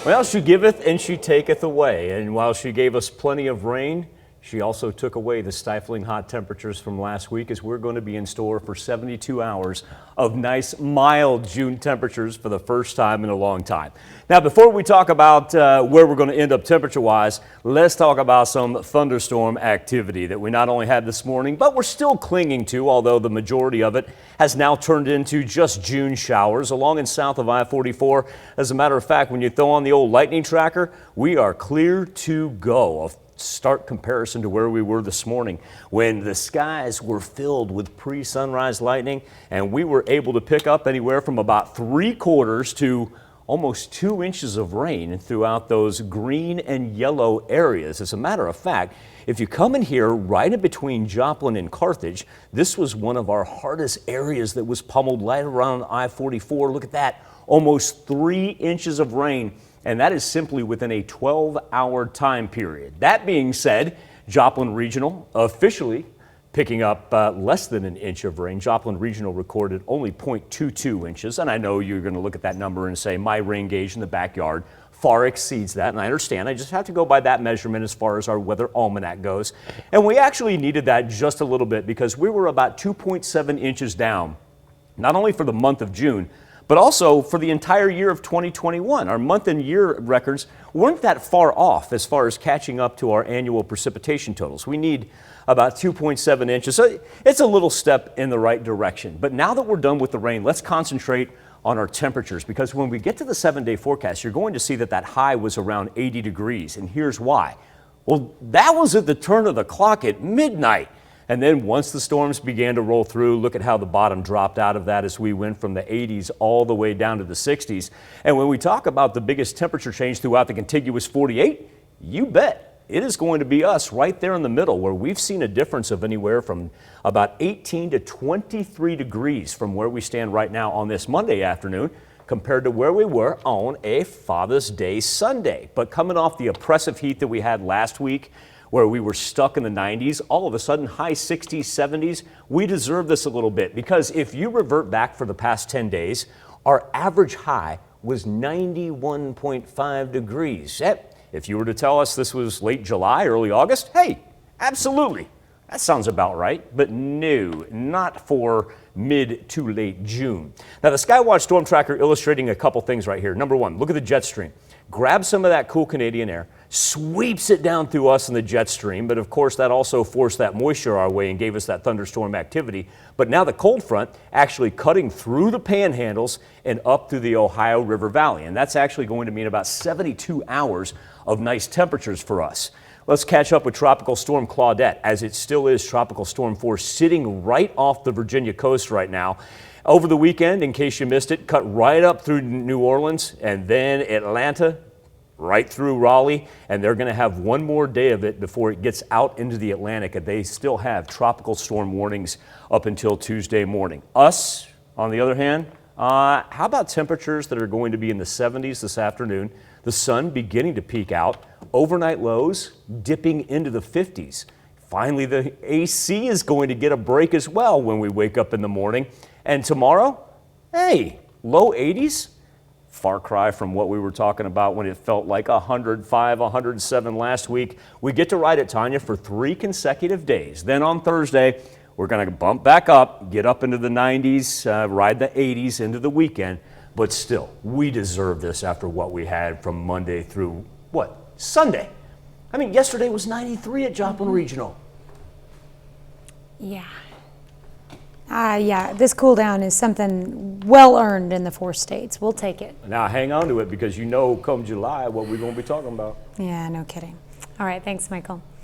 Well, she giveth and she taketh away. And while she gave us plenty of rain, she also took away the stifling hot temperatures from last week, as we're going to be in store for 72 hours of nice, mild June temperatures for the first time in a long time. Now, before we talk about where we're going to end up temperature-wise, let's talk about some thunderstorm activity that we not only had this morning, but we're still clinging to, although the majority of it has now turned into just June showers along and south of I-44. As a matter of fact, when you throw on the old lightning tracker, we are clear to go. Stark comparison to where we were this morning when the skies were filled with pre-sunrise lightning, and we were able to pick up anywhere from about 3/4 to almost 2 inches of rain throughout those green and yellow areas. As a matter of fact, if you come in here right in between Joplin and Carthage, this was one of our hardest areas that was pummeled right around I-44. Look at that, almost 3 inches of rain. And that is simply within a 12-hour time period. That being said, Joplin Regional officially picking up less than an inch of rain. Joplin Regional recorded only 0.22 inches. And I know you're going to look at that number and say my rain gauge in the backyard far exceeds that. And I understand. I just have to go by that measurement as far as our weather almanac goes. And we actually needed that just a little bit because we were about 2.7 inches down, not only for the month of June, but also for the entire year of 2021. Our month and year records weren't that far off as far as catching up to our annual precipitation totals. We need about 2.7 inches. So it's a little step in the right direction. But now that we're done with the rain, let's concentrate on our temperatures, because when we get to the 7-day forecast, you're going to see that that high was around 80 degrees. And here's why. Well, that was at the turn of the clock at midnight. And then once the storms began to roll through, look at how the bottom dropped out of that as we went from the 80s all the way down to the 60s. And when we talk about the biggest temperature change throughout the contiguous 48, you bet it is going to be us right there in the middle, where we've seen a difference of anywhere from about 18 to 23 degrees from where we stand right now on this Monday afternoon compared to where we were on a Father's Day Sunday. But coming off the oppressive heat that we had last week, where we were stuck in the 90s, all of a sudden high 60s, 70s, we deserve this a little bit, because if you revert back for the past 10 days, our average high was 91.5 degrees. If you were to tell us this was late July, early August, hey, absolutely. That sounds about right, but no, not for mid to late June. Now, the SKYWATCH Storm Tracker illustrating a couple things right here. Number one, look at the jet stream. Grab some of that cool Canadian air, sweeps it down through us in the jet stream, but of course that also forced that moisture our way and gave us that thunderstorm activity. But now the cold front actually cutting through the panhandles and up through the Ohio River Valley, and that's actually going to mean about 72 hours of nice temperatures for us. Let's catch up with Tropical Storm Claudette, as it still is Tropical Storm 4, sitting right off the Virginia coast right now. Over the weekend, in case you missed it, cut right up through New Orleans and then Atlanta, right through Raleigh, and they're going to have one more day of it before it gets out into the Atlantic, and they still have tropical storm warnings up until Tuesday morning. Us, on the other hand, how about temperatures that are going to be in the 70s this afternoon, the sun beginning to peak out, overnight lows dipping into the 50s. Finally, the AC is going to get a break as well when we wake up in the morning. And tomorrow, hey, low 80s, far cry from what we were talking about when it felt like 105, 107 last week. We get to ride at Tanya for 3 consecutive days. Then on Thursday, we're going to bump back up, get up into the 90s, ride the 80s into the weekend. But still, we deserve this after what we had from Monday through, Sunday. I mean, yesterday was 93 at Joplin Regional. Yeah. Yeah, this cool down is something well earned in the 4 states. We'll take it. Now hang on to it, because you know come July what we're going to be talking about. Yeah, no kidding. All right, thanks, Michael.